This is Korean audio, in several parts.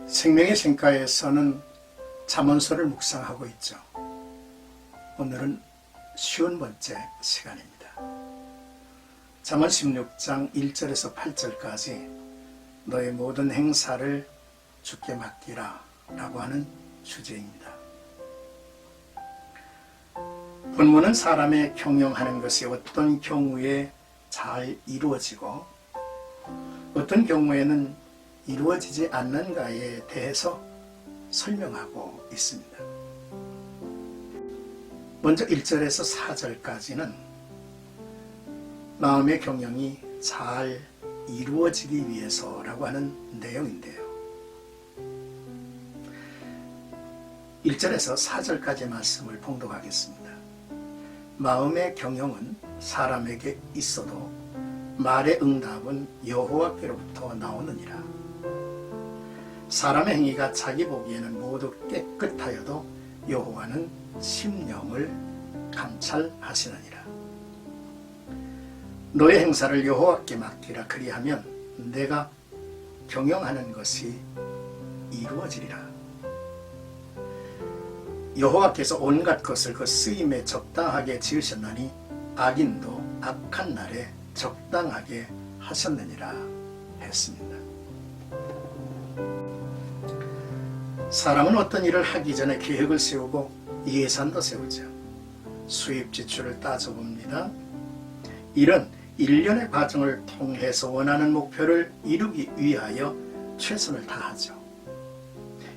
생명의 샘가에서는 잠언서를 묵상하고 있죠. 오늘은 50번째 시간입니다. 잠언 16장 1절에서 8절까지 너의 모든 행사를 주께 맡기라 라고 하는 주제입니다. 본문은 사람의 경영하는 것이 어떤 경우에 잘 이루어지고 어떤 경우에는 이루어지지 않는가에 대해서 설명하고 있습니다. 먼저 1절에서 4절까지는 마음의 경영이 잘 이루어지기 위해서라고 하는 내용인데요. 1절에서 4절까지 말씀을 봉독하겠습니다. 마음의 경영은 사람에게 있어도 말의 응답은 여호와께로부터 나오느니라. 사람의 행위가 자기 보기에는 모두 깨끗하여도 여호와는 심령을 감찰하시느니라. 너의 행사를 여호와께 맡기라. 그리하면 내가 경영하는 것이 이루어지리라. 여호와께서 온갖 것을 그 쓰임에 적당하게 지으셨나니 악인도 악한 날에 적당하게 하셨느니라 했습니다. 사람은 어떤 일을 하기 전에 계획을 세우고 예산도 세우죠. 수입 지출을 따져봅니다. 이런 일련의 과정을 통해서 원하는 목표를 이루기 위하여 최선을 다하죠.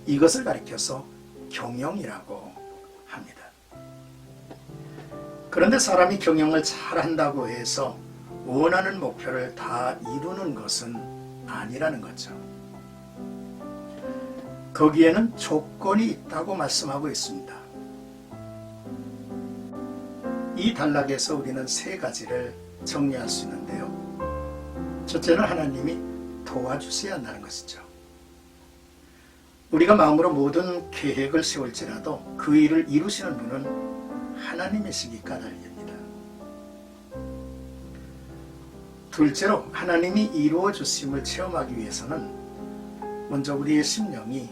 이것을 가리켜서 경영이라고 합니다. 그런데 사람이 경영을 잘한다고 해서 원하는 목표를 다 이루는 것은 아니라는 거죠. 거기에는 조건이 있다고 말씀하고 있습니다. 이 단락에서 우리는 세 가지를 정리할 수 있는데요. 첫째는 하나님이 도와주셔야 한다는 것이죠. 우리가 마음으로 모든 계획을 세울지라도 그 일을 이루시는 분은 하나님이시기 까닭입니다. 둘째로 하나님이 이루어 주심을 체험하기 위해서는 먼저 우리의 심령이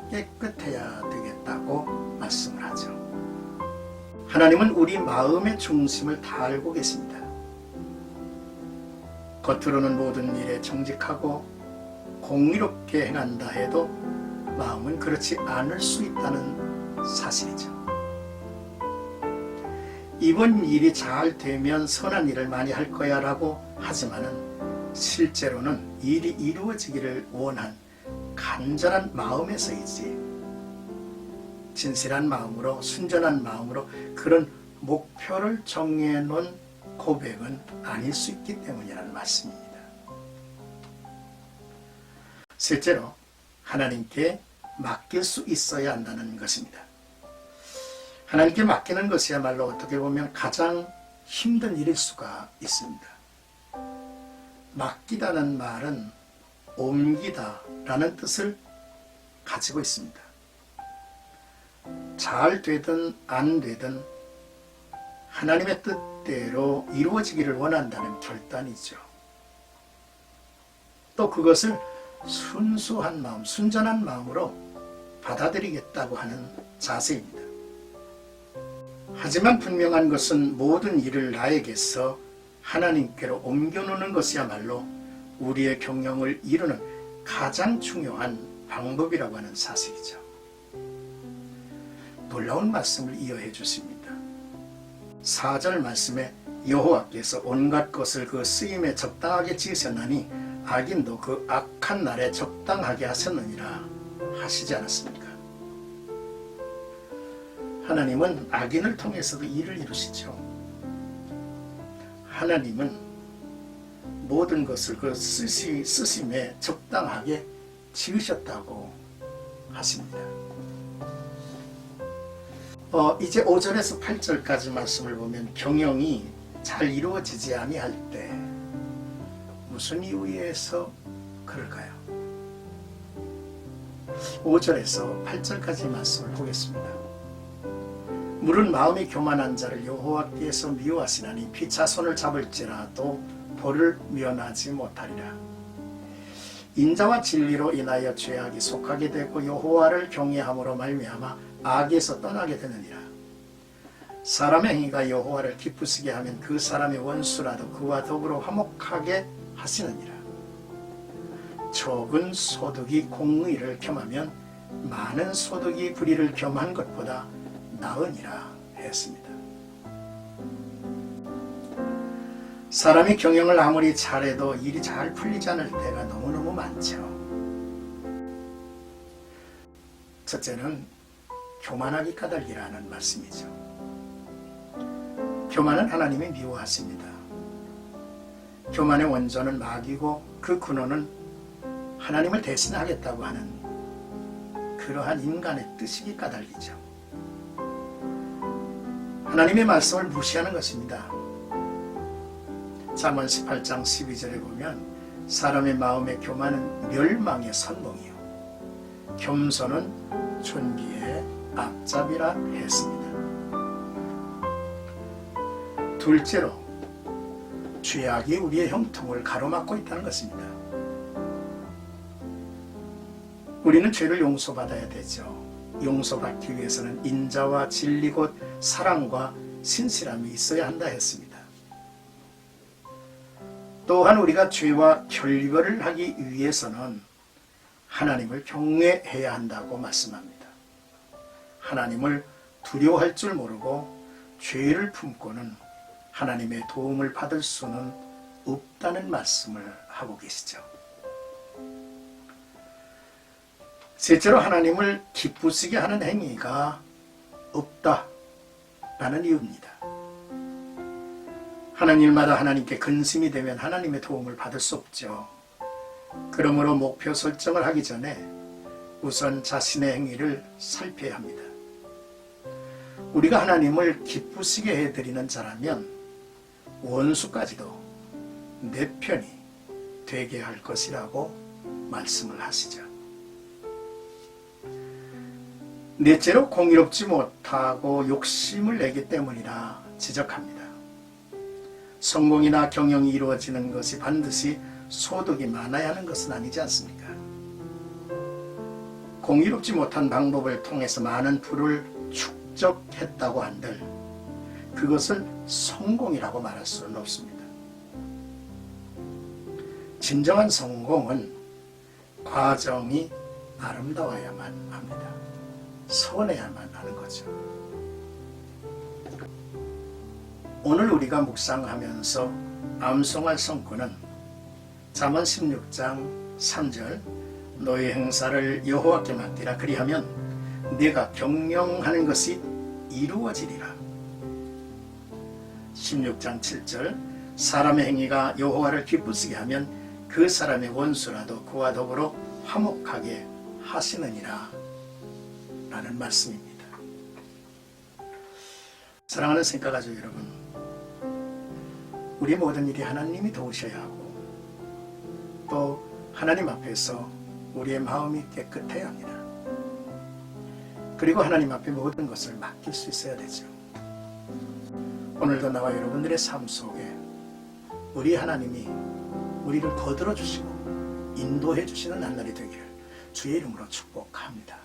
깨끗해야 되겠다고 말씀을 하죠. 하나님은 우리 마음의 중심을 다 알고 계십니다. 겉으로는 모든 일에 정직하고 공의롭게 행한다 해도 마음은 그렇지 않을 수 있다는 사실이죠. 이번 일이 잘 되면 선한 일을 많이 할 거야 라고 하지만은 실제로는 일이 이루어지기를 원한 간절한 마음에서이지 진실한 마음으로 순전한 마음으로 그런 목표를 정해놓은 고백은 아닐 수 있기 때문이라는 말씀입니다. 실제로 하나님께 맡길 수 있어야 한다는 것입니다. 하나님께 맡기는 것이야말로 어떻게 보면 가장 힘든 일일 수가 있습니다. 맡기다는 말은 옮기다 라는 뜻을 가지고 있습니다. 잘 되든 안 되든 하나님의 뜻대로 이루어지기를 원한다는 결단이죠. 또 그것을 순수한 마음, 순전한 마음으로 받아들이겠다고 하는 자세입니다. 하지만 분명한 것은 모든 일을 나에게서 하나님께로 옮겨놓는 것이야말로 우리의 경영을 이루는 가장 중요한 방법이라고 하는 사실이죠. 놀라운 말씀을 이어해 주십니다. 4절 말씀에 여호와께서 온갖 것을 그 쓰임에 적당하게 지으셨나니 악인도 그 악한 날에 적당하게 하셨느니라 하시지 않았습니까? 하나님은 악인을 통해서도 일을 이루시죠. 하나님은 모든 것을 그 쓰심에 적당하게 지으셨다고 하십니다. 이제 5절에서 8절까지 말씀을 보면 경영이 잘 이루어지지 아니할 때 무슨 이유에서 그럴까요? 5절에서 8절까지 말씀을 보겠습니다. 물은 마음이 교만한 자를 여호와께서 미워하시나니 피차 손을 잡을지라도 벌을 면하지 못하리라. 인자와 진리로 인하여 죄악이 속하게 되고 여호와를 경외함으로 말미암아 악에서 떠나게 되느니라. 사람의 행위가 여호와를 기쁘시게 하면 그 사람의 원수라도 그와 더불어 화목하게 하시느니라. 적은 소득이 공의를 겸하면 많은 소득이 불의를 겸한 것보다 나으니라 했습니다. 사람이 경영을 아무리 잘해도 일이 잘 풀리지 않을 때가 너무너무 많죠. 첫째는 교만하기 까닭이라는 말씀이죠. 교만은 하나님이 미워하십니다. 교만의 원조는 마귀고 그 근원은 하나님을 대신하겠다고 하는 그러한 인간의 뜻이기 까닭이죠. 하나님의 말씀을 무시하는 것입니다. 잠언 18장 12절에 보면 사람의 마음의 교만은 멸망의 선봉이요 겸손은 존귀의 앞잡이라 했습니다. 둘째로 죄악이 우리의 형통을 가로막고 있다는 것입니다. 우리는 죄를 용서받아야 되죠. 용서받기 위해서는 인자와 진리 곧 사랑과 신실함이 있어야 한다 했습니다. 또한 우리가 죄와 결별을 하기 위해서는 하나님을 경외해야 한다고 말씀합니다. 하나님을 두려워할 줄 모르고 죄를 품고는 하나님의 도움을 받을 수는 없다는 말씀을 하고 계시죠. 셋째로 하나님을 기쁘시게 하는 행위가 없다라는 이유입니다. 하는 일마다 하나님께 근심이 되면 하나님의 도움을 받을 수 없죠. 그러므로 목표 설정을 하기 전에 우선 자신의 행위를 살펴야 합니다. 우리가 하나님을 기쁘시게 해드리는 자라면 원수까지도 내 편이 되게 할 것이라고 말씀을 하시죠. 넷째로 공의롭지 못하고 욕심을 내기 때문이라 지적합니다. 성공이나 경영이 이루어지는 것이 반드시 소득이 많아야 하는 것은 아니지 않습니까? 공의롭지 못한 방법을 통해서 많은 부를 축적했다고 한들 그것을 성공이라고 말할 수는 없습니다. 진정한 성공은 과정이 아름다워야만 합니다. 선해야만 하는 거죠. 오늘 우리가 묵상하면서 암송할 성구는 잠언 16장 3절 너의 행사를 여호와께 맡기라 그리하면 네가 경영하는 것이 이루어지리라. 16장 7절 사람의 행위가 여호와를 기쁘시게 하면 그 사람의 원수라도 그와 더불어 화목하게 하시느니라 라는 말씀입니다. 사랑하는 생각가족 여러분, 우리 모든 일이 하나님이 도우셔야 하고 또 하나님 앞에서 우리의 마음이 깨끗해야 합니다. 그리고 하나님 앞에 모든 것을 맡길 수 있어야 되죠. 오늘도 나와 여러분들의 삶 속에 우리 하나님이 우리를 거들어 주시고 인도해 주시는 날이 되기를 주의 이름으로 축복합니다.